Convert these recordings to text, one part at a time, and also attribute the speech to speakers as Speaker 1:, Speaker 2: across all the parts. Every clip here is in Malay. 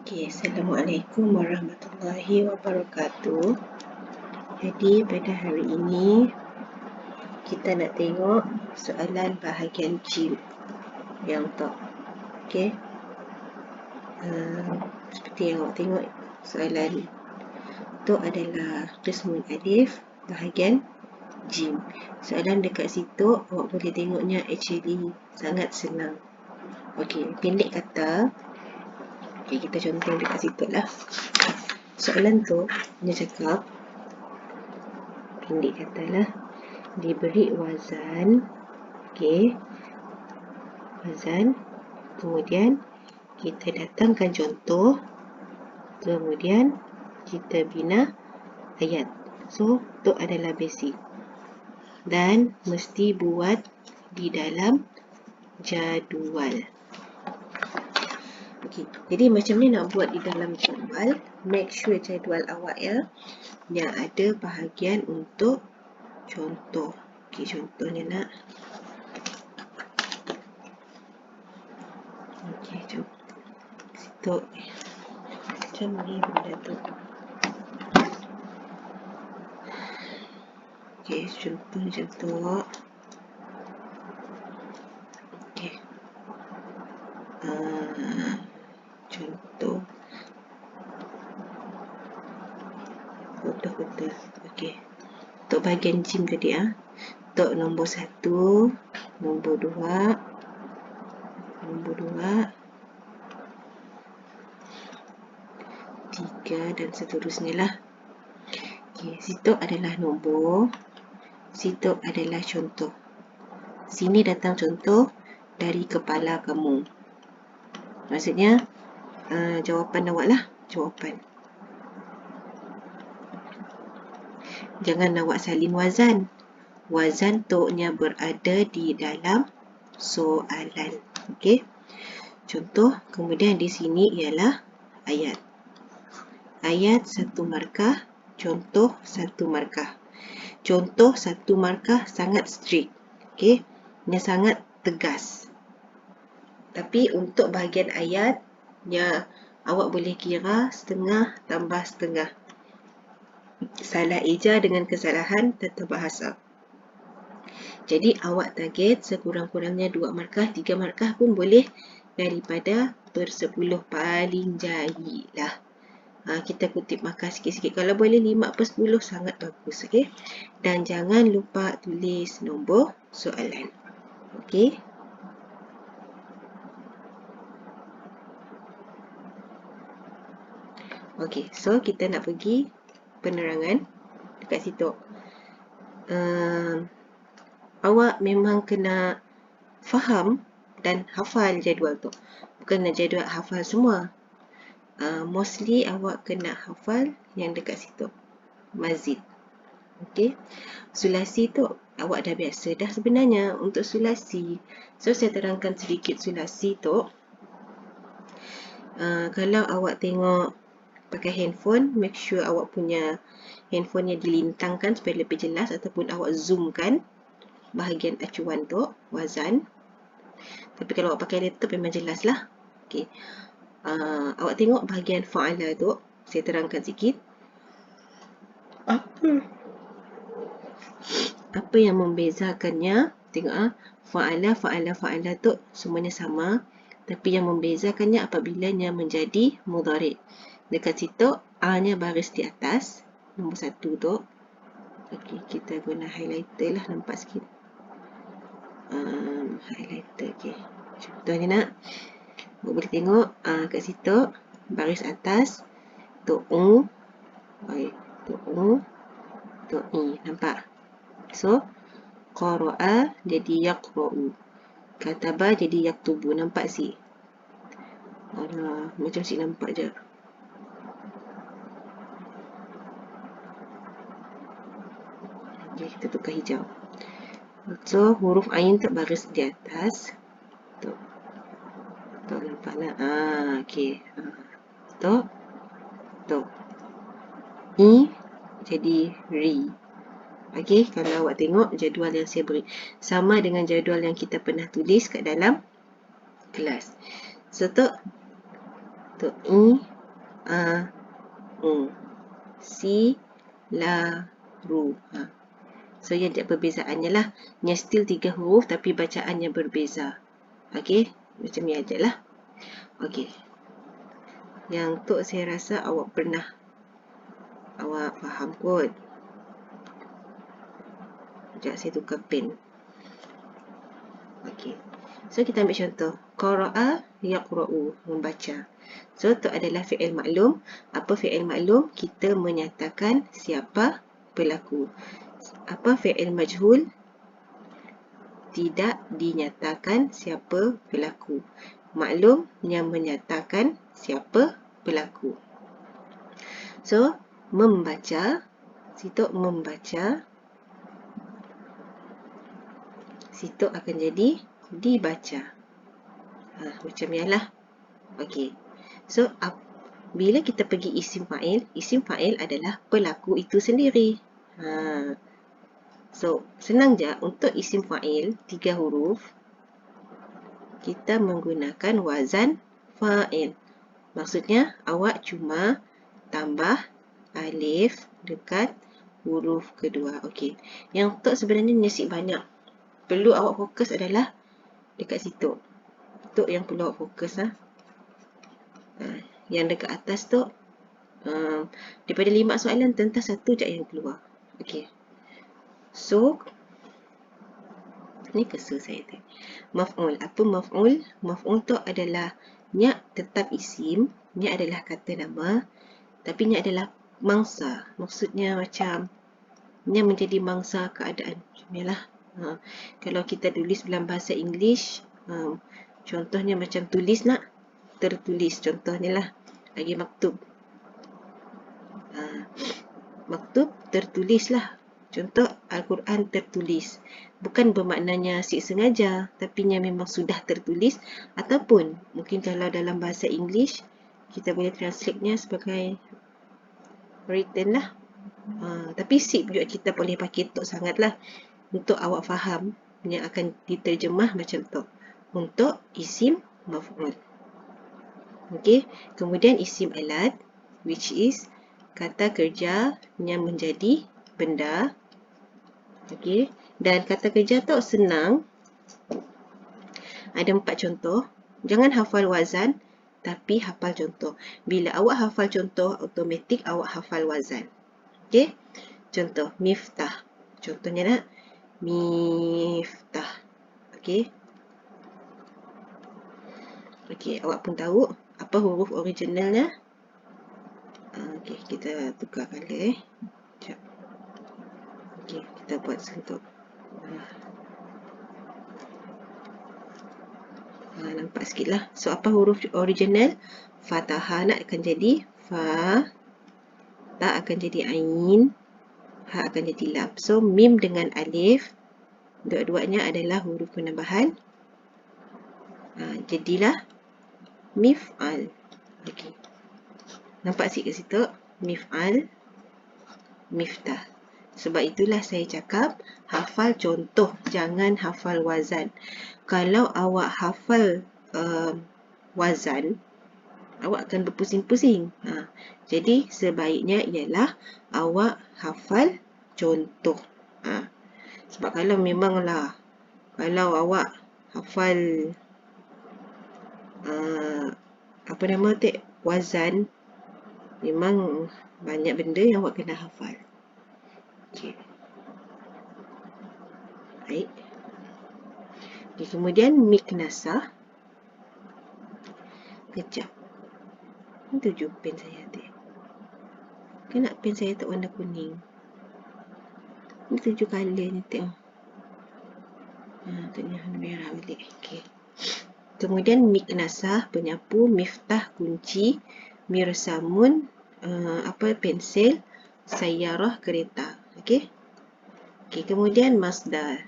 Speaker 1: Okay, Assalamualaikum warahmatullahi wabarakatuh. Jadi pada hari ini kita nak tengok soalan bahagian jim yang top. Okay, seperti yang awak tengok soalan tu adalah qismun alif bahagian jim. Soalan dekat situ awak boleh tengoknya actually sangat senang. Okay, pendek kata. Okay, kita contoh dekat situ lah. Soalan tu dia cakap, pendek katalah, diberi wazan, okay, wazan, kemudian kita datangkan contoh, kemudian kita bina ayat. So, tu adalah basic dan mesti buat di dalam jadual. Okay, jadi macam ni nak buat di dalam jadual. Make sure jadual awak ya, yang ada bahagian untuk contoh. Okay, contohnya nak. Okay, jom. Situ. Macam ni benda tu. Okay, contoh macam tu. Okay. Contoh. Betul-betul. Okay. Untuk bahagian jim tadi untuk nombor 1, nombor 2, nombor 2, 3 dan seterusnya lah. Okay, situ adalah nombor, situ adalah contoh. Sini datang contoh dari kepala kamu. Maksudnya jawapan awak lah, jawapan. Jangan awak salin wazan. Wazan toknya berada di dalam soalan. Okey. Contoh, kemudian di sini ialah ayat. Ayat 1 markah, contoh 1 markah. Contoh 1 markah sangat strict. Okey. Dia sangat tegas. Tapi untuk bahagian ayat, ya awak boleh kira setengah tambah setengah. Salah eja dengan kesalahan tata bahasa. Jadi awak target sekurang-kurangnya 2 markah, 3 markah pun boleh daripada per 10 paling jahil lah. Kita kutip markah sikit-sikit. Kalau boleh 5 per 10 sangat bagus. Okay? Dan jangan lupa tulis nombor soalan. Okay? Okay, so kita nak pergi penerangan dekat situ. Awak memang kena faham dan hafal jadual tu. Bukan jadual hafal semua. Mostly awak kena hafal yang dekat situ. Mazid. Okay. Sulasi tu awak dah biasa dah sebenarnya untuk sulasi. So saya terangkan sedikit sulasi tu. Kalau awak tengok pakai handphone, make sure awak punya handphonenya dilintangkan supaya lebih jelas, ataupun awak zoomkan bahagian acuan tu, wazan. Tapi kalau awak pakai laptop memang jelas lah. Okay. Awak tengok bahagian fa'ala tu, saya terangkan sikit. Apa yang membezakannya? Tengok fa'ala tu semuanya sama. Tapi yang membezakannya apabila menjadi mudhari'. Dekat situ A-nya baris di atas, nombor 1 tu. Okey, kita guna highlighter lah, nampak sikit. Highlighter, okey. Contohnya nak, boleh tengok kat situ baris atas tu U, tu U, tu I, nampak? So qara'a jadi yaqra'u, kataba jadi yaktubu, nampak si? Alah, macam si nampak je. Okay, kita tukar hijau. So huruf ain tu baris di atas. Tu. Tu nampak tak? Okey. Tu. Tu. I jadi ri. Okey, kalau awak tengok jadual yang saya beri sama dengan jadual yang kita pernah tulis kat dalam kelas. So tu I silaru. So, yang perbezaannya lah. Yang still 3 huruf tapi bacaannya berbeza. Okey, macam ni aja lah. Okey. Yang tu saya rasa awak faham kot. Sekejap saya tukar pen. Okey. So, kita ambil contoh. Qara'a yaqra'u, membaca. So, tu adalah fi'il maklum. Apa fi'il maklum? Kita menyatakan siapa pelaku. Apa fi'il majhul? Tidak dinyatakan siapa pelaku. Maklum yang menyatakan siapa pelaku. So, membaca. Situ membaca. Situ akan jadi dibaca. Macam ni lah. Okey. So, bila kita pergi isim fa'il adalah pelaku itu sendiri. So, senang je untuk isim fa'il 3 huruf. Kita menggunakan wazan fa'il. Maksudnya, awak cuma tambah alif dekat huruf kedua. Okey. Yang tu sebenarnya nasib banyak. Perlu awak fokus adalah dekat situ. Tu yang perlu awak fokus. Yang dekat atas tu, daripada 5 soalan, tentang 1 je yang keluar. Okey. So, ni kesal saya tu. Maf'ul. Apa maf'ul? Maf'ul tu adalah nya tetap isim. Nya adalah kata nama. Tapi nya adalah mangsa. Maksudnya macam nya menjadi mangsa keadaan. Macam ni lah. Kalau kita tulis dalam bahasa English, contohnya macam tulis nak tertulis. Contohnya lah. Lagi maktub. Maktub tertulis lah. Contoh Al-Quran tertulis. Bukan bermaknanya si sengaja, tapi nya memang sudah tertulis. Ataupun mungkin kalau dalam bahasa English, kita boleh translate-nya sebagai written lah. Tapi sip juga kita boleh pakai tok sangat lah. Untuk awak faham yang akan diterjemah macam tu. Untuk isim maf'ul. Okey. Kemudian isim alat, which is kata kerja yang menjadi benda. Okey. Dan kata kerja tu senang. Ada 4 contoh. Jangan hafal wazan, tapi hafal contoh. Bila awak hafal contoh, automatik awak hafal wazan. Okey. Contoh, miftah. Contohnya nak, miftah. Okey. Okey, awak pun tahu apa huruf originalnya. Okey, kita tukar color. Sekejap. Okey, kita buat sentuh. Nampak sikit lah. So, apa huruf original? Fathah nak akan jadi fa. Ta akan jadi ain. Ha akan jadi lam. So, mim dengan alif, dua-duanya adalah huruf penambahan. Jadilah mif'al. Okey. Nampak sikit ke situ? Mif'al, miftah. Sebab itulah saya cakap, hafal contoh, jangan hafal wazan. Kalau awak hafal wazan, awak akan berpusing-pusing. Jadi, sebaiknya ialah awak hafal contoh. Sebab kalau memanglah, kalau awak hafal apa nama tu, wazan, memang banyak benda yang awak kena hafal. Okey. Baik. Okay, kemudian miknasah. Kejap. Ini 7 pen saya tu. Kenapa pen saya tak warna kuning? Ini 7 color ni tengok. Tak ni warna merah balik. Okey. Kemudian miknasah, penyapu, miftah, kunci, mirsamun, pensil, sayyarah, kereta. Okey. Okey, kemudian masdar.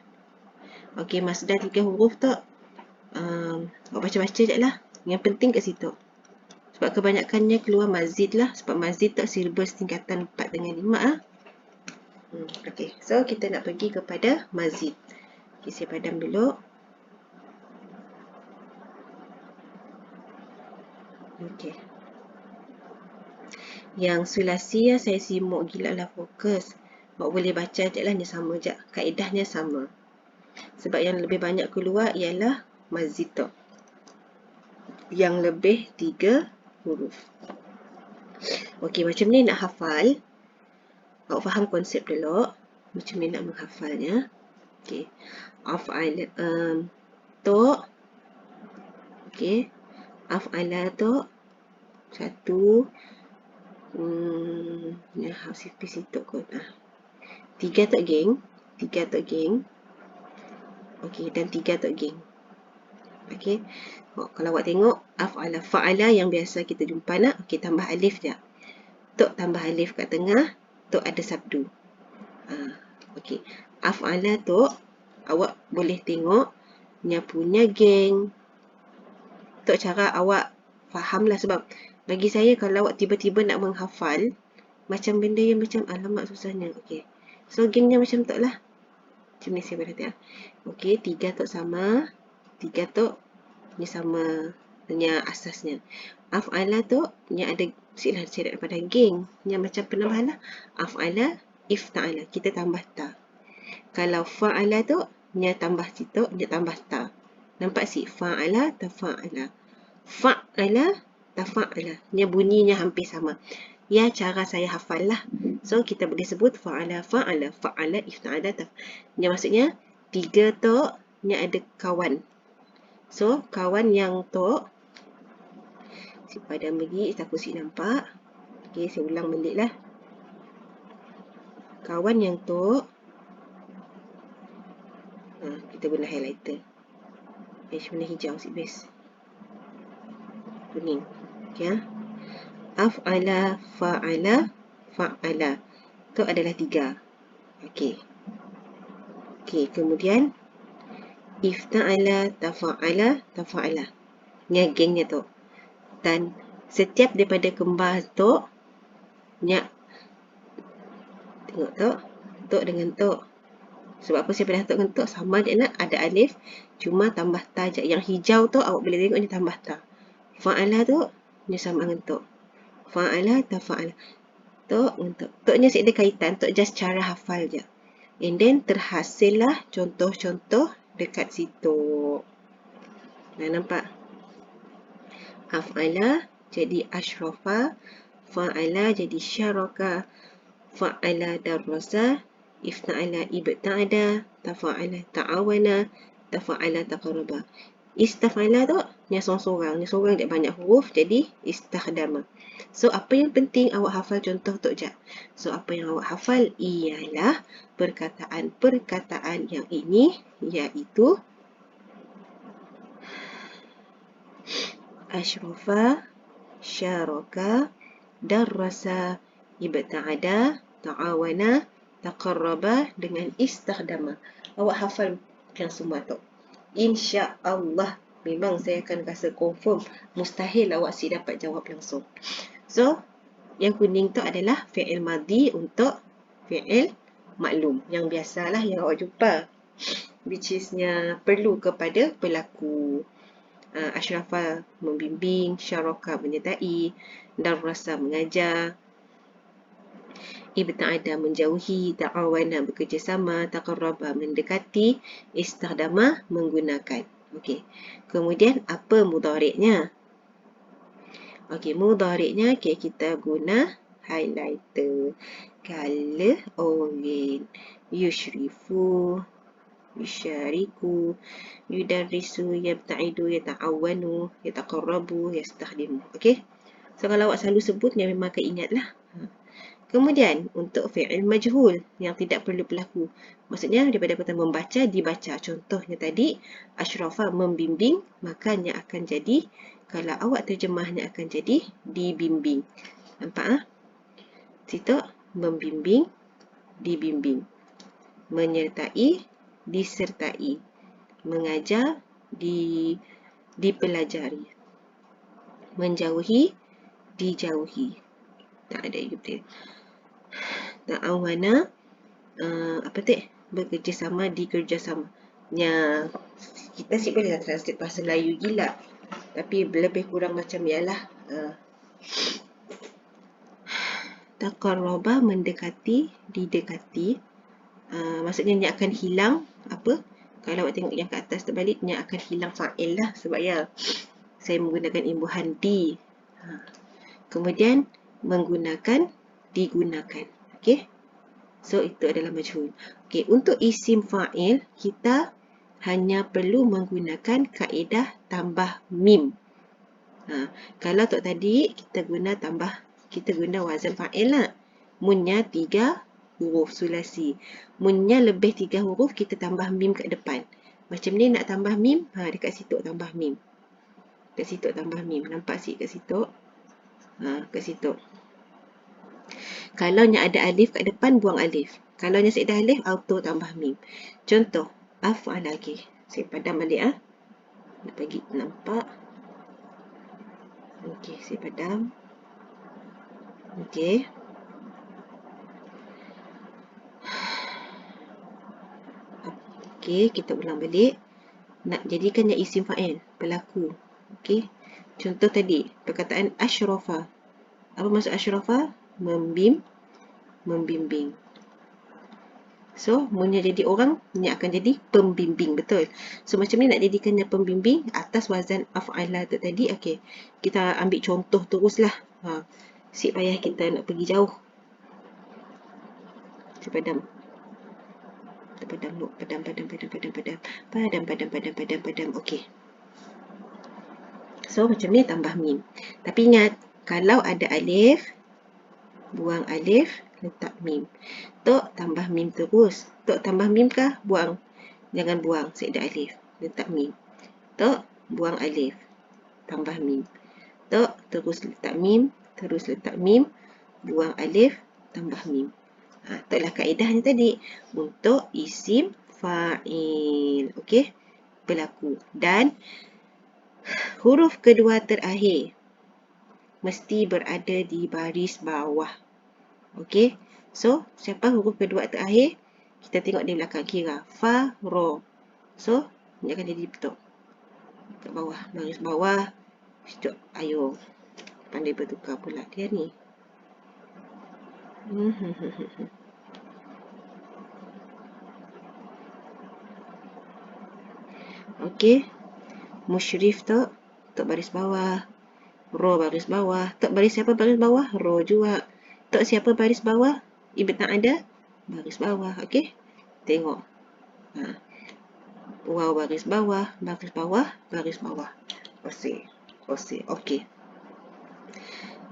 Speaker 1: Okey, masdar 3 huruf tu, awak baca-baca je lah. Yang penting kat situ. Sebab kebanyakannya keluar mazid lah. Sebab mazid tu silibus tingkatan 4 dengan 5 lah. Okey, so kita nak pergi kepada mazid. Okey, saya padam dulu. Okey. Yang sulasi ya, saya simuk gila lah fokus. Awak boleh baca je lah, ni sama je. Kaedahnya sama. Sebab yang lebih banyak keluar ialah mazid tu. Yang lebih 3 huruf. Okey, macam ni nak hafal. Awak faham konsep dulu. Macam ni nak menghafalnya. Okey. Af'ala tu. Okey. Af'ala tu. Satu. Ya, sipis itu kot. 3 tu geng. 3 tu geng. Okey, dan 3 tu geng. Okey. Kalau awak tengok af'ala, fa'ala yang biasa kita jumpa nak. Okey, tambah alif je. Tok tambah alif kat tengah. Tok ada sabdu. Okey. Af'ala tok awak boleh tengok nya punya geng. Tok cara awak fahamlah, sebab bagi saya kalau awak tiba-tiba nak menghafal macam benda yang macam alamak susahnya. Okey. So gengnya macam tok lah. Macam ni saya berhati. Okey, 3 tok sama. 3 tok ni sama nya asasnya. Af'ala tu nya ada siklah saya nak pada geng yang macam penambahan lah. Af'ala, ifta'ala, kita tambah ta. Kalau fa'ala tu nya tambah situ, nya tambah ta. Nampak si fa'ala, tafa'ala. Fa'ala, tafa'ala. Nya bunyinya hampir sama. Ya, cara saya hafal lah. So kita boleh sebut fa'ala, fa'ala, fa'ala, ifta'ala, taf. Nya maksudnya 3 tu nya ada kawan. So, kawan yang tu, si padam lagi, takut si nampak. Okey, saya ulang balik lah. Kawan yang tu, kita guna highlighter. Warna hijau si best. Kuning. Okey. Af'ala, fa'ala, fa'ala. Tu adalah 3. Okey. Okey, kemudian ifta'ala, tafa'ala, tafa'ala. Ni gengnya tu. Dan setiap daripada kembar tu, nyak tengok tok dengan tok. Sebab apa saya pernah tok dengan tok sama je nak ada alif, cuma tambah ta je. Yang hijau tu awak boleh tengok ni tambah ta. Fa'ala tu ni sama dengan tok. Fa'ala, tafa'ala. Tok dengan tok. Toknya ada kaitan, tok just cara hafal je. And then terhasil lah contoh-contoh dekat situ. Nah, nampak? Af'ala jadi ashrafa, fa'ala jadi syaraka, fa'ala darrasa, ifta'ala ibta'ada, tafa'ala ta'awana, tafa'ala taqarraba. Istaf'ala tu ni seorang-seorang, ni seorang dia banyak huruf jadi istakhdama. So apa yang penting awak hafal contoh tu je. So apa yang awak hafal ialah perkataan-perkataan yang ini, iaitu ashrafa, syaraka, darrasa, ibta'ada, ta'awana, taqarraba dengan istakhdama. Awak hafal yang semua tu. InsyaAllah, memang saya akan rasa confirm mustahil awak si dapat jawab langsung. So, yang kuning tu adalah fi'il madhi untuk fi'il maklum. Yang biasalah yang awak jumpa. Which is-nya perlu kepada pelaku. Ashrafa membimbing, syaraka menyertai, darrasa mengajar, ibta'ada menjauhi, ta'awana bekerjasama, taqarraba mendekati, istakhdama menggunakan. Okey. Kemudian apa mudhari'nya? Okey, mudhari'nya kita guna highlighter. Color orange. Yushrifu, yushariku, yudarrisu, yabta'idu, yata'awanu, yataqarrabu, yastakhdimu. Okey. So kalau awak selalu sebut, ni memang akan ingatlah. Kemudian, untuk fi'il majhul yang tidak perlu pelaku. Maksudnya, daripada kata membaca, dibaca. Contohnya tadi, ashrafa membimbing, makanya akan jadi, kalau awak terjemahnya akan jadi, dibimbing. Nampak? Situ, membimbing, dibimbing. Menyertai, disertai. Mengajar, dipelajari. Menjauhi, dijauhi. Tak ada betul. Ta'awana, apa tu? Bekerjasama, dikerjasama. Ya, kita sih boleh translate bahasa Melayu gila. Tapi lebih kurang macam ialah Taqarraba mendekati, didekati. Maksudnya nya akan hilang apa? Kalau awak tengok yang kat atas terbalik, nya akan hilang fa'il lah. Sebab ya, saya menggunakan imbuhan di. Kemudian menggunakan, digunakan. Okey. So itu adalah majhul. Okey, untuk isim fa'il kita hanya perlu menggunakan kaedah tambah mim. Kalau tok tadi kita guna wazan fa'il lah. Munnya 3 huruf sulasi. Munnya lebih 3 huruf kita tambah mim kat depan. Macam ni nak tambah mim, dekat situ tambah mim. Kat situ tambah mim. Nampak sih kat situ? Kat situ. Kalau nya ada alif kat depan, buang alif. Kalau nya sedah alif, auto tambah mim. Contoh, af'al lagi. Saya padam balik nak bagi nampak. Okey, saya padam. Okey. Okey, kita ulang balik. Nak jadikannya isim fa'il, pelaku. Okey. Contoh tadi, perkataan asyrafa. Apa maksud asyrafa? Membimbing. So, munnya jadi orang, nya akan jadi pembimbing, betul? So, macam ni nak jadikannya pembimbing atas wazan af'ala tu tadi. Okey, kita ambil contoh teruslah. Sik payah kita nak pergi jauh. Saya padam. Padam. Okey. So, macam ni tambah mim. Tapi ingat, kalau ada alif, buang alif, letak mim. Tok tambah mim terus. Tok tambah mim kah? Buang. Jangan buang. Saya ada alif. Letak mim. Tok buang alif. Tambah mim. Tok terus letak mim. Terus letak mim. Buang alif. Tambah mim. Itulah kaedahnya tadi. Untuk isim fa'il. Okey. Berlaku. Dan huruf kedua terakhir mesti berada di baris bawah. Okey. So, siapa huruf kedua terakhir? Kita tengok di belakang kira. Fa, ro. So, ini akan jadi betul. Kat bawah. Baris bawah. Sekejap. Ayo. Pandai bertukar pula dia ni. Okey. Musyrif tu. Tok baris bawah. Ro baris bawah. Tok baris siapa baris bawah? Ro juga. Tok siapa baris bawah? Ibu tak ada? Baris bawah. Okey. Tengok. Waw baris bawah. Baris bawah. Baris bawah. Osir. Okey.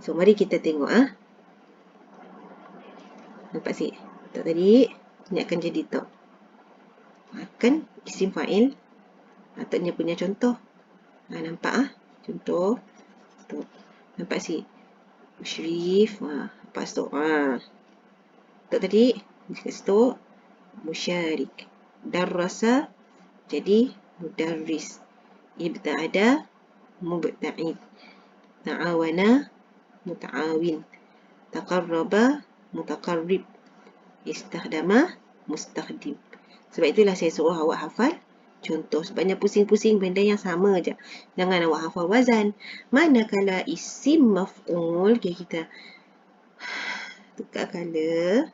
Speaker 1: So, mari kita tengok. Nampak sih? Tok tadi. Ini akan jadi tok. Akan isim fa'il. Toknya punya contoh. Nampak? Contoh. Tok. Nampak sih? Musyrif. Lepas tu. Tok tadi. Dekat situ. Musyarik. Darrasa. Jadi mudarris. Ibta'ada. Mubta'id. Ta'awana. Muta'awin. Taqarraba. Mutaqarrib. Istakhdama. Mustakhdim. Sebab itulah saya suruh awak hafal contoh. Sebabnya pusing-pusing benda yang sama je. Jangan awak hafal wazan. Manakala isim maf'ul. Okay, kita tukar color.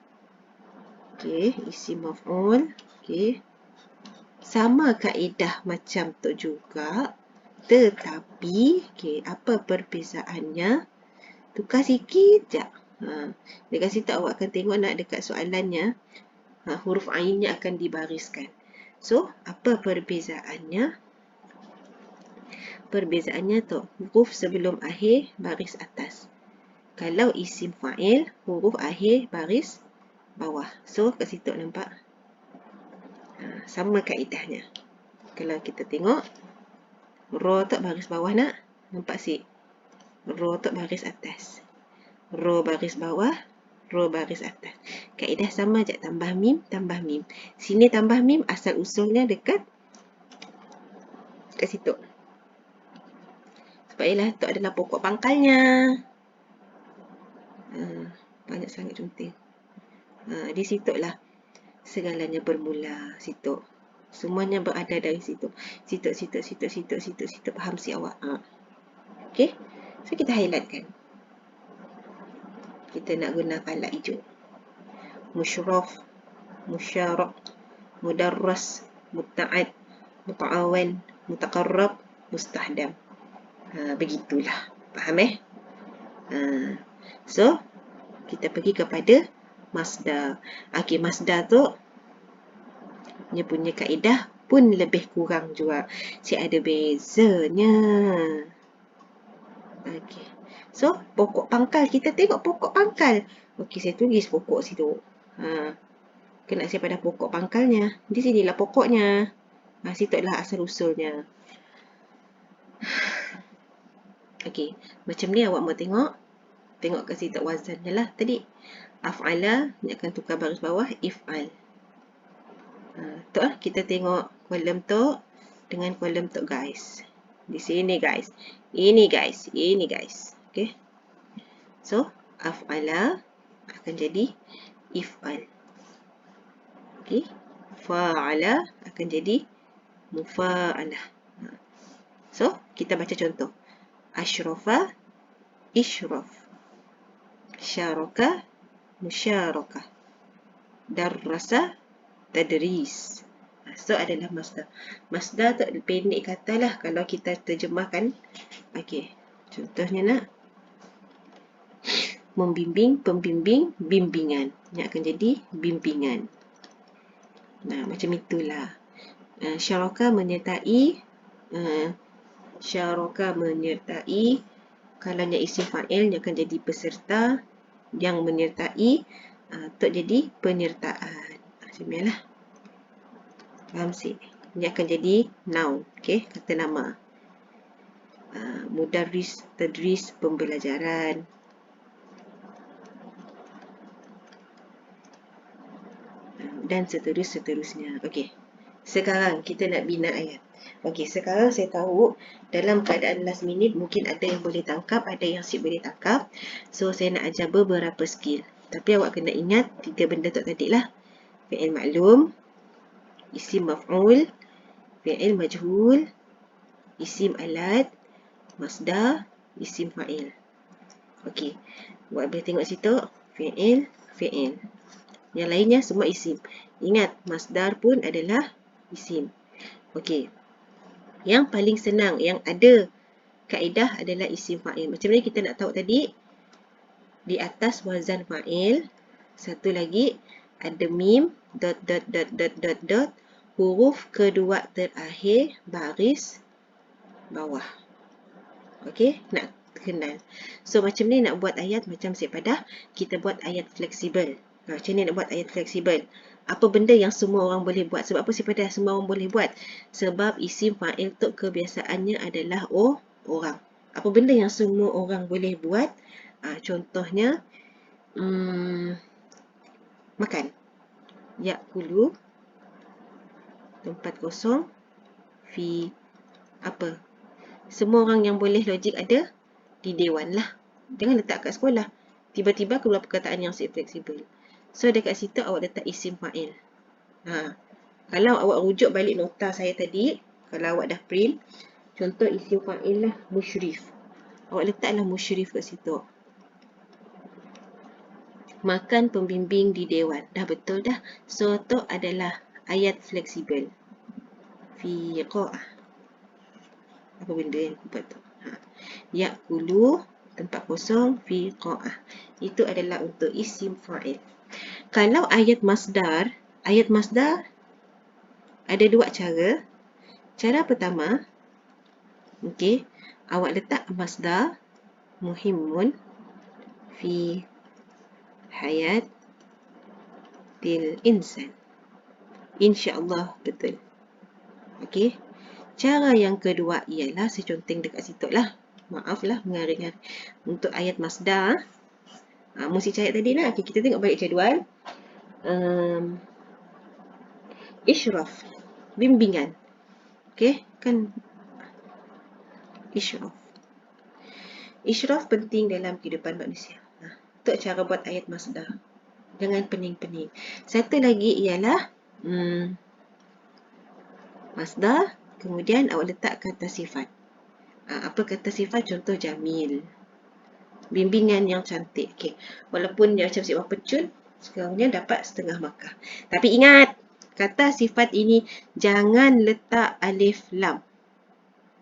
Speaker 1: Okay, isim maf'ul. Okay. Sama kaedah macam tu juga. Tetapi, okay, apa perbezaannya? Tukar sikit je. Dekat situ awak akan tengok nak dekat soalannya. Huruf ainnya akan dibariskan. So, apa perbezaannya? Perbezaannya tu, huruf sebelum akhir baris atas. Kalau isim fa'il, huruf akhir baris bawah. So, kat situ nampak? Sama kaedahnya. Kalau kita tengok, ro tu baris bawah nak? Nampak sih? Ro tu baris atas. Ro baris bawah, ro baris atas. Kaedah sama je, tambah mim, tambah mim. Sini tambah mim, asal usulnya dekat situ. Sebab ialah tu adalah pokok pangkalnya. Banyak sangat contoh. Di situlah segalanya bermula. Situ. Semuanya berada dari situ. Situ. Faham si awak? Okey. So, kita highlightkan. kita nak guna falak hijau. Musyraf, musyarak, mudarras, muta'ad, muta'awan, mutaqarrab, mustahdam. Begitulah. Faham So, kita pergi kepada masdar. Okey, masdar tu dia punya kaedah pun lebih kurang juga. Ada bezanya. Okey. So, pokok pangkal. Kita tengok pokok pangkal. Okey, saya tulis pokok situ. Kena saya pada pokok pangkalnya. Di sinilah pokoknya. Situ adalah asal usulnya. Okey, macam ni awak mau tengok. Tengok kat situ wazannya lah tadi. Af'ala, ni akan tukar baris bawah, if'al. Tu kita tengok kolom tu dengan kolom tu guys. Di sini guys. Ini guys. Ini guys. Okay. So, af'ala akan jadi if'al. Okay. Fa'ala akan jadi mufa'alah. So, kita baca contoh. Ashrafa, ishraf. Syaraka, musyarakah. Darrasa, tadris. So, adalah masdar. Masdar tu pendek kata lah kalau kita terjemahkan. Okey. Contohnya nak. Membimbing, pembimbing, bimbingan. Yang akan jadi bimbingan. Macam itulah. Syaraka menyertai. Syaraka menyertai. Kalau yang isim fa'il, dia akan jadi peserta. Yang menyertai. Tu jadi penyertaan. Macam ni lah. Faham sih? Ini akan jadi noun. Okay, kata nama. Mudarris, tadris, pembelajaran. Dan seterusnya. Okay. Sekarang kita nak bina ayat. Okay, sekarang saya tahu dalam keadaan last minute mungkin ada yang boleh tangkap, ada yang si boleh tangkap. So, saya nak ajar beberapa skill. Tapi awak kena ingat 3 benda tu tadi lah. Fi'il maklum, isim maf'ul, fi'il majhul, isim alat, masdar, isim fa'il. Okey. Awak boleh tengok situ fi'il, fi'il. Yang lainnya semua isim. Ingat masdar pun adalah isim. Okey. Yang paling senang yang ada kaedah adalah isim fa'il. Macam mana kita nak tahu tadi? Di atas wazan fa'il, satu lagi ada mim, dot, dot, dot, dot, dot, dot, huruf kedua terakhir baris bawah. Okey, nak kenal. So, macam ni nak buat ayat macam sepadah, kita buat ayat fleksibel. Macam ni nak buat ayat fleksibel. Apa benda yang semua orang boleh buat? Sebab apa sepadah semua orang boleh buat? Sebab isim fa'il tu kebiasaannya adalah orang. Apa benda yang semua orang boleh buat? Contohnya, makan. Ya'kulu, tempat kosong, fi, apa? Semua orang yang boleh logik ada di dewan lah. Jangan letak kat sekolah. Tiba-tiba keluar perkataan yang fleksibel. So, dekat situ awak letak isim fa'il. Kalau awak rujuk balik nota saya tadi, kalau awak dah print, contoh isim fa'il lah, musyrif. Awak letaklah musyrif kat situ. Makan pembimbing di dewan. Dah betul dah. So, tu adalah ayat fleksibel. Fi qa'ah. Apa benda yang buat tu? Ya'kulu, tempat kosong, fi qa'ah. Itu adalah untuk isim fa'il. Kalau ayat masdar ada 2 cara. Cara pertama, okey, awak letak masdar muhimmun fi hayat til insan. InsyaAllah betul. Okey. Cara yang kedua ialah saya conteng dekat situ lah. Maaflah mengaring untuk ayat masdar. Mesti cari tadi lah. Okay, kita tengok balik jadual. Ishraf. Bimbingan. Okay, kan Ishraf. Ishraf penting dalam kehidupan manusia. Itu cara buat ayat masdar. Jangan pening-pening. Satu lagi ialah masdar. Kemudian awak letak kata sifat. Apa kata sifat? Contoh jamil. Bimbingan yang cantik. Okey. Walaupun dia macam sifat pecun, sekarangnya dapat setengah markah. Tapi ingat, kata sifat ini jangan letak alif lam.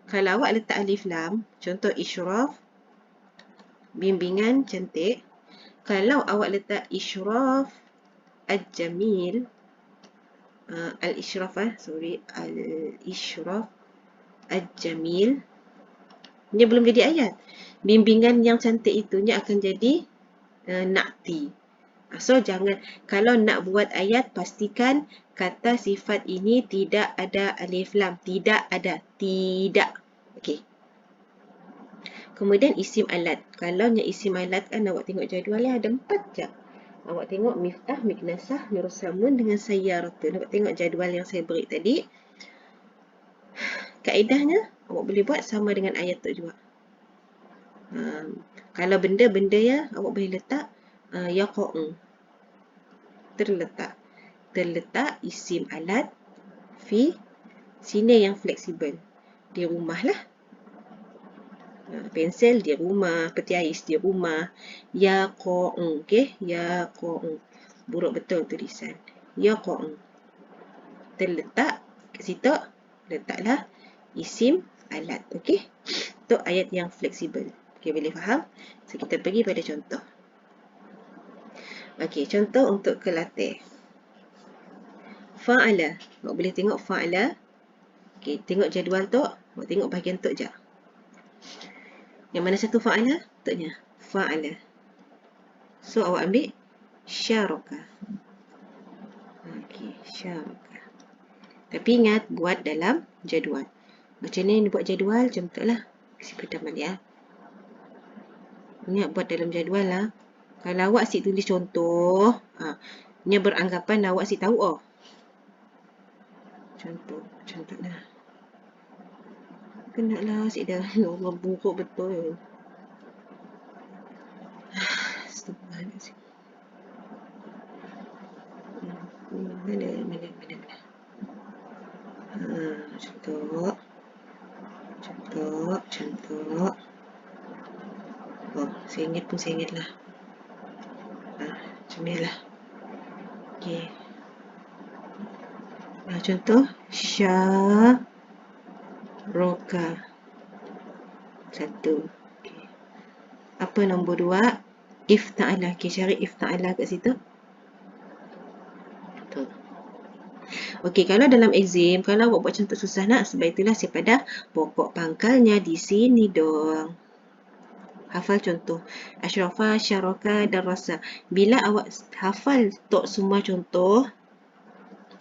Speaker 1: Kalau awak letak alif lam, contoh Ishraf, bimbingan cantik. Kalau awak letak Ishraf Al-Jamil, Al-Ishraf Al-Ishraf Al-Jamil, dia belum jadi ayat. Bimbingan yang cantik itunya akan jadi nakti. So, jangan, kalau nak buat ayat, pastikan kata sifat ini tidak ada alif lam. Tidak ada. Tidak. Okey. Kemudian isim alat. Kalau yang isim alat kan awak tengok jadual ada 4 je. Awak tengok Miftah, Miknasah, Nursamun dengan Sayyaratun. Awak tengok jadual yang saya beri tadi. Kaedahnya awak boleh buat sama dengan ayat tu juga. Kalau benda-benda ya, awak boleh letak yaqa'u. Terletak isim alat fi sini yang fleksibel. Di rumah lah. Pensel di rumah, peti ais di rumah. Yaqa'u. Okey, yaqa'u. Buruk betul tulisan. Yaqa'u. Terletak kat situ, letaklah isim alat. Okey. Untuk ayat yang fleksibel. Okey, boleh faham? So, kita pergi pada contoh. Okey, contoh untuk kelatih. Fa'ala. Awak boleh tengok fa'ala. Okey, tengok jadual tu. Awak tengok bahagian tu je. Yang mana satu fa'ala? Tuknya. Fa'ala. So, awak ambil syaraka. Okey, syaraka. Tapi ingat, buat dalam jadual. Macam ni buat jadual, macam tu lah. Kasi pertama ya. Ingat buat dalam jadual lah. Kalau awak asyik tulis contoh, ni beranggapan awak asyik tahu oh. Contoh lah. Kena lah, asyik dah. Allah buruk betul. Astagfirullahaladzim. Mana. Contoh. Oh, saya ingat lah. Macam ni lah. Okey. Contoh syaraka. 1. Okay. Apa nombor 2? Ifta'ala. Okey, cari ifta'ala kat situ. Betul. Okey, kalau dalam exam, kalau awak buat contoh susah nak, sebab itulah saya pada pokok pangkalnya di sini dong. Hafal contoh. Asyrafa, syaraka, darasa. Bila awak hafal tok semua contoh,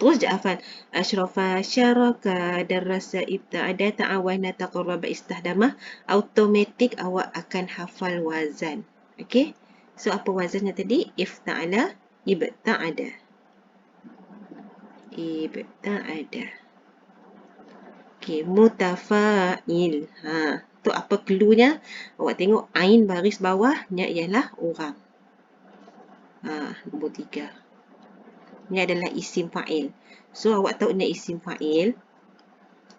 Speaker 1: terus je hafal. Asyrafa, syaraka, darasa, ibta'ada, ta'awana, taqarraba, istahdama. Automatik awak akan hafal wazan. Okey? So, apa wazannya tadi? Ifta'ala, ibta'ada. Ibta'ada. Okey, mutafa'il. Tu apa cluenya? Awak tengok ain baris bawahnya ialah orang. Nombor 3. Ini adalah isim fa'il. So, awak tahu ni isim fa'il.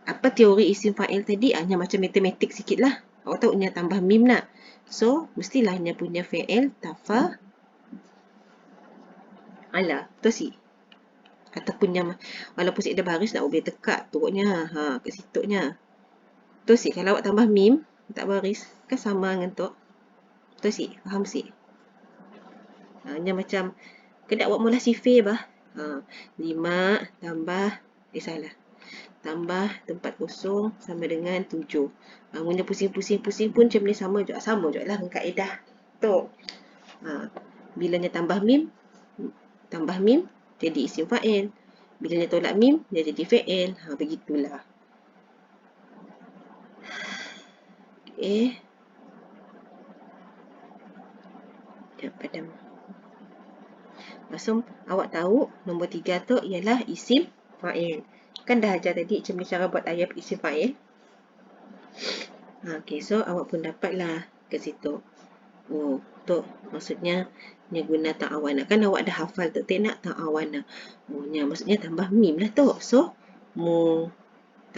Speaker 1: Apa teori isim fa'il tadi? Hanya macam matematik sikit lah. Awak tahu ni tambah mim nak. So, mestilah hanya punya fa'il tafa'ala. Betul si? Ataupun yang walaupun si ada baris nak boleh tekak turutnya. Kat situ nya. Betul si? Kalau awak tambah mim, tak baris, kan sama dengan tu. Betul si? Faham si? Hanya macam kena awak mula sifir bah. 5 tambah salah. Tambah tempat kosong sama dengan 7. Mula pusing pun macam ni sama juga lah dengan kaedah tu. Bilanya tambah mim jadi isim fa'il. Bilanya tolak mim dia jadi fa'il. Begitulah. Dah padam. Maksud awak tahu nombor 3 tu ialah isim fa'il. Kan dah ajar tadi macam cara buat ayat isim fa'il. Okey, so awak pun dapatlah kat situ. Oh, tu maksudnya ni guna ta'awana. Kan awak dah hafal tu nak ta'awana. Oh, nya maksudnya tambah mim lah tu. So,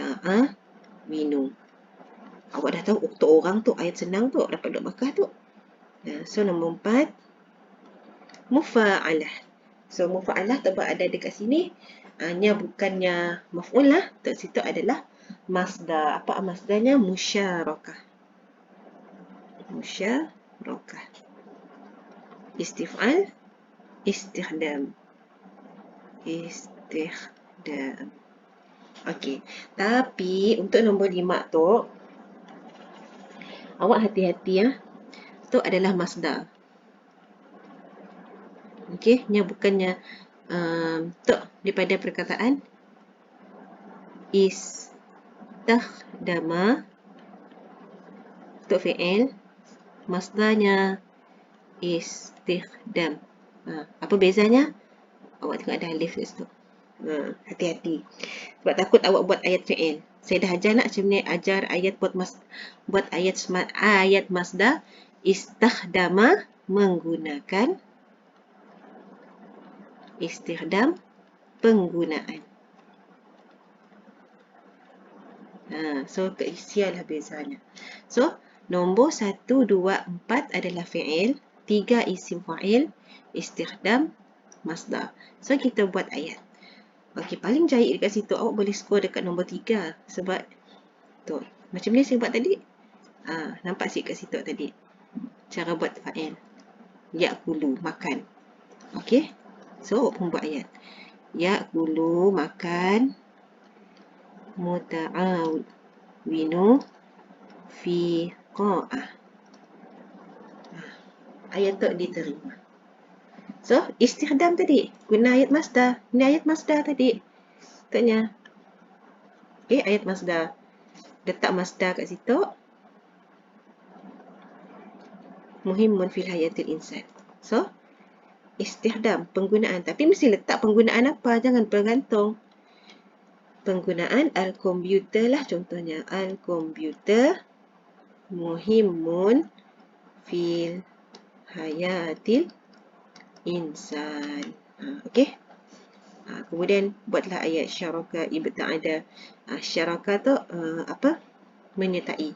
Speaker 1: ta'awinu. Awak dah tahu untuk orang tu ayat senang tu dapat duk bakah tu. So nombor 4, mufa'alah. So mufa'alah sebab ada dekat sini, nya bukannya maf'ul lah. Kat situ adalah masdar. Apa masdarnya? Musyarakah. Musyarakah. Istif'al, istikhdam. Istikhdam. Okey. Tapi untuk nombor 5 tu, awak hati-hati ya. Tu adalah masdar. Okey, nya bukannya tu daripada perkataan istakhdama, untuk fi'il, masdarnya istikhdam. Apa bezanya? Awak tengok ada alif kat situ. Hati-hati. Sebab takut awak buat ayat fi'il. Saya dah ajar nak macam ni, ajar ayat buat ayat masdar istakhdama menggunakan istikhdam penggunaan. So keisialah bezanya. So nombor 1, 2, 4 adalah fi'il, 3 isim fa'il, istikhdam masdar. So kita buat ayat. Okey, paling jahit dekat situ awak boleh skor dekat nombor 3 sebab tu macam ni saya buat tadi. Nampak sikit kat situ tadi. Cara buat fa'il. Ya'kulu, makan. Okey. So awak pun buat ayat. Ya'kulu, makan. Muta'awinu fi qa'ah. Ayat tu diterima. So, istikhdam tadi. Guna ayat masdar. Ini ayat masdar tadi. Tanya. Ayat masdar. Letak masdar kat situ. Muhimmun fil hayatil insan. So, istikhdam, penggunaan. Tapi mesti letak penggunaan apa. Jangan bergantung. Penggunaan al-komputer lah contohnya. Al-komputer muhimmun fil hayatil insan. Okey. Kemudian buatlah ayat syaraka ibta'ada. Syaraka tu apa? Menyertai.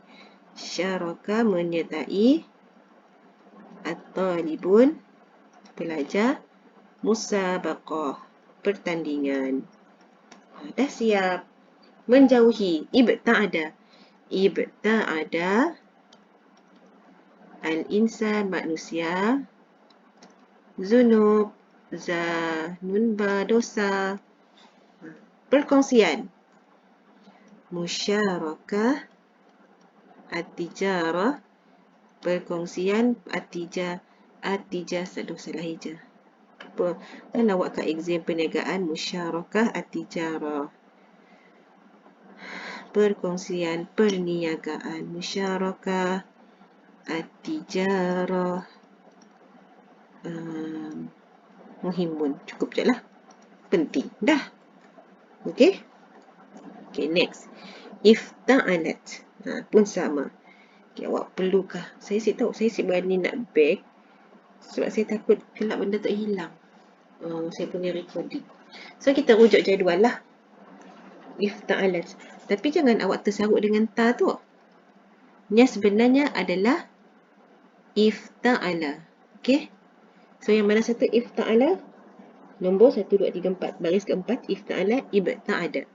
Speaker 1: Syaraka menyertai at-talibun, pelajar, musabaqah, pertandingan. Dah siap. Menjauhi, ibta'ada. Ibta'ada al-insan, manusia, zunub, zanunba, dosa. Perkongsian, musyarakah, at-tijarah, perkongsian, at-tijarah, salah hijah. Kan awak kat exam perniagaan, musyarakah, at-tijarah. Perkongsian, perniagaan, musyarakah, at-tijarah. Muhimun. Cukup je lah. Penting. Dah. Okey? Okay, next. Ifta'alat. Pun sama. Okay, awak perlukah? Saya tahu. Saya berani nak back. Sebab saya takut kelak benda tu hilang. Saya punya recording. So, kita rujuk jadual lah. Ifta'alat. Tapi jangan awak tersarut dengan ta tu. Nya sebenarnya adalah ifta'ala. Okey? So, yang mana satu ifta'ala? Nombor 1, 2, 3, 4. Baris keempat, ifta'ala, ibta'ada.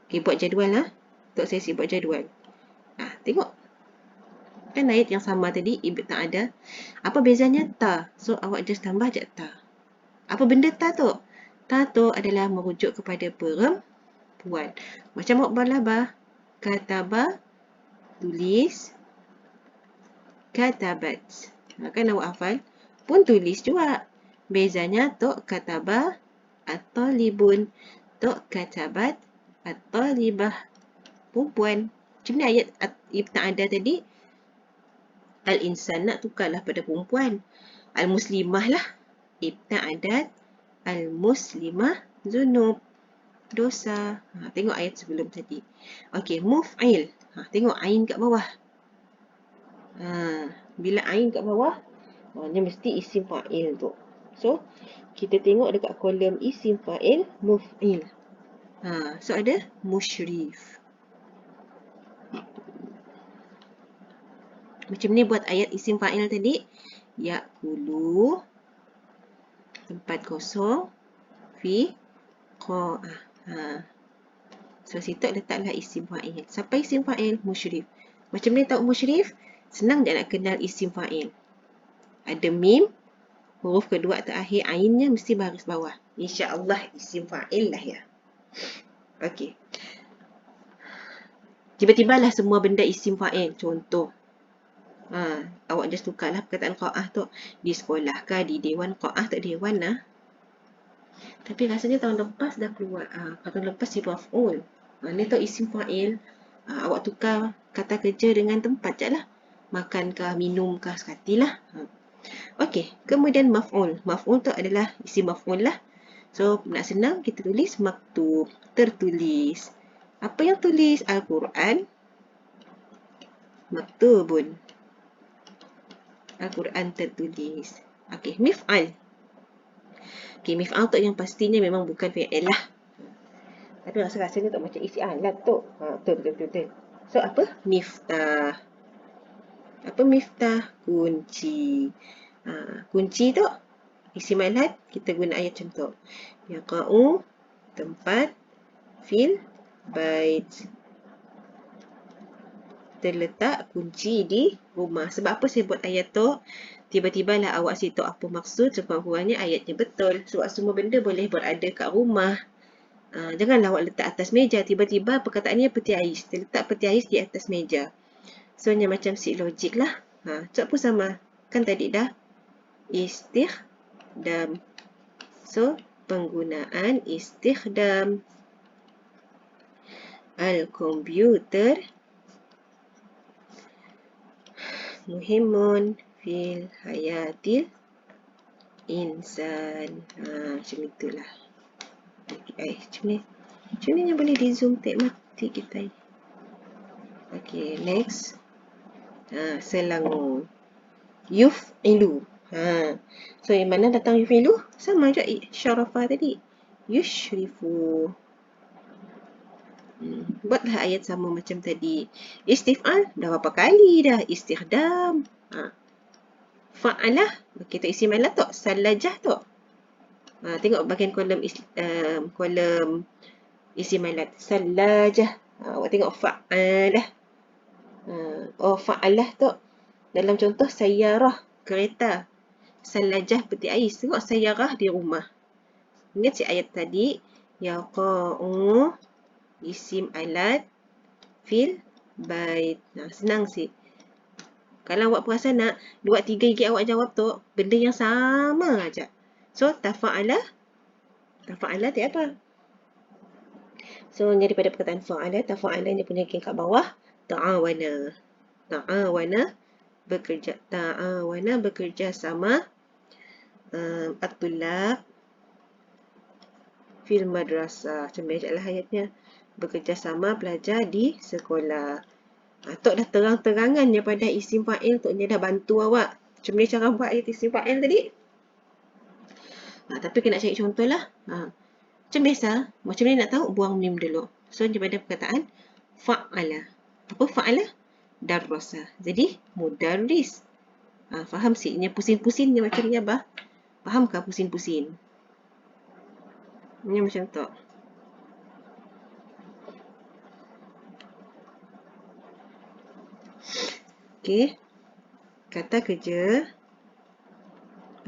Speaker 1: Okey, buat jadual lah. Untuk sesi buat jadual. Tengok. Kan ayat yang sama tadi, ibta'ada. Apa bezanya? Ta. So, awak just tambah je ta. Apa benda ta tu? Ta tu adalah merujuk kepada perempuan. Macam awak balabah. Kataba, tulis. Katabat. Kan awak hafal? Pun tulis juga. Bezanya tok kataba at-talibun. Tok katabat at-talibah. Perempuan. Macam ni ayat ibta'ada tadi. Al-insan nak tukarlah pada perempuan. Al-muslimah lah. Ibta'adat. Al-muslimah zunub. Dosa. Tengok ayat sebelum tadi. Okey, muf'il. Tengok ain kat bawah. Bila ain kat bawah, dia mesti isim fa'il tu. So, kita tengok dekat kolom isim fa'il, muf'il. So, ada musyrif. Macam ni buat ayat isim fa'il tadi. Ya'kulu, tempat kosong, fi qa'ah. So, situ letaklah isim fa'il. Siapa isim fa'il? Musyrif. Macam mana tahu musyrif? Senang je nak kenal isim fa'il. Ada mim, huruf kedua terakhir ainnya mesti baris bawah. InsyaAllah isim fa'il lah ya. Okey. Tiba-tibalah semua benda isim fa'il. Contoh. Awak just tukarlah perkataan qa'ah tu. Di sekolah kah, di dewan qa'ah tak dewan lah. Tapi rasanya tahun lepas dah keluar. Tahun lepas si maf'ul. Ni tu isim fa'il. Awak tukar kata kerja dengan tempat je lah. Makankah, minumkah, sekatilah. Okey, kemudian maf'ul. Maf'ul tu adalah isim maf'ul lah. So, nak senang kita tulis maktub, tertulis. Apa yang tulis? Al-Quran. Maktubun. Al-Quran tertulis. Okey, mif'al. Okey, mif'al tu yang pastinya memang bukan fi'il lah. Tapi rasa-rasanya tak macam isi alat tu. Betul. So, apa? Miftah. Apa miftah? Kunci. Kunci tu, isim alat, kita guna ayat contoh. Yaqa'u, tempat, fil, bait. Terletak kunci di rumah. Sebab apa saya buat ayat tu? Tiba-tibalah awak situ apa maksud, sekurang-kurangnya ayatnya betul. Sebab semua benda boleh berada kat rumah. Janganlah awak letak atas meja. Tiba-tiba perkataannya peti ais. Terletak peti ais di atas meja. So, macam si logik lah. Cak pun sama. Kan tadi dah istikhdam. So, penggunaan istikhdam. Al-komputer muhimun fil hayatil insan. Macam itulah. Macam ni yang boleh di zoom tak mati kita. Okay, next. Selangor. Yuf'ilu. So, yang mana datang yuf'ilu? Sama je syarafah tadi. Yushrifu. Buatlah ayat sama macam tadi. Istif'al, dah berapa kali dah. Istikhdam. Fa'alah, kita isim alat tu. Salajah tu. Tengok bahagian kolom isim alat. Salajah. Awak tengok fa'alah. Fa'alah tu. Dalam contoh, sayyarah, kereta. Salajah peti ais. Tengok sayyarah di rumah. Ingat si ayat tadi. Yaqa'u, isim alat, fil, bait. Senang sih. Kalau awak perasan nak, 2-3 gigi awak jawab tu, benda yang sama aja. So, tafa'ala dia apa? So, daripada perkataan fa'ala, tafa'ala dia punya kat bawah. Ta'awana. Ta'awana bekerja sama. At-tulab fil madrasah. Macam baca lah ayatnya. Bekerja sama pelajar di sekolah. Tok dah terang-terangan daripada isim fa'il. Tok dah bantu awak. Macam mana cara buat ayat isim fa'il tadi? Tapi kena cari contoh lah. Macam biasa. Macam mana nak tahu? Buang mim dulu. So, daripada perkataan fa'ala. Apa fa'ala? Darrasa. Jadi, mudarris. Faham sih? Ini pusing-pusing ni macam ni apa? Fahamkah pusing-pusing? Ini macam tu. Okey. Kata kerja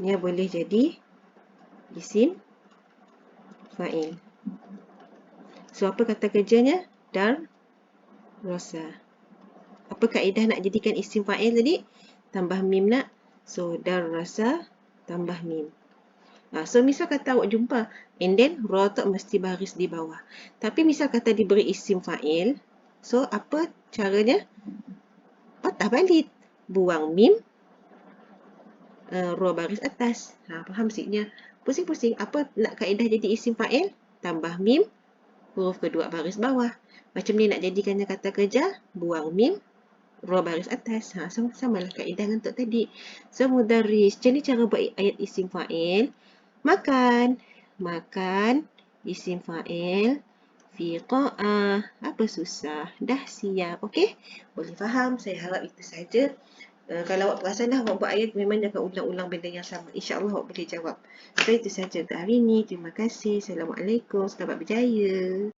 Speaker 1: ni boleh jadi isim fa'il. So, apa kata kerjanya? Darrasa. Apa kaedah nak jadikan isim fa'il tadi? Tambah mim nak. So, darrasa tambah mim. So, misal kata awak jumpa and then ra tu mesti baris di bawah. Tapi misal kata diberi isim fa'il, so apa caranya? Patah balik. Buang mim, ra baris atas. Faham siknya? Pusing-pusing. Apa nak kaedah jadi isim fa'il? Tambah mim, huruf kedua baris bawah. Macam ni nak jadikannya kata kerja, buang mim, ra baris atas. Sama lah kaedah dengan untuk tadi. So, mudarris. Macam ni cara buat ayat isim fa'il. Makan. Isim fa'il. Fi qa'ah. Apa susah? Dah siap. Okey? Boleh faham? Saya harap itu saja Kalau awak perasan dah awak buat ayat, memang akan ulang-ulang benda yang sama. InsyaAllah awak boleh jawab. So, itu saja untuk hari ini. Terima kasih. Assalamualaikum. Selamat berjaya.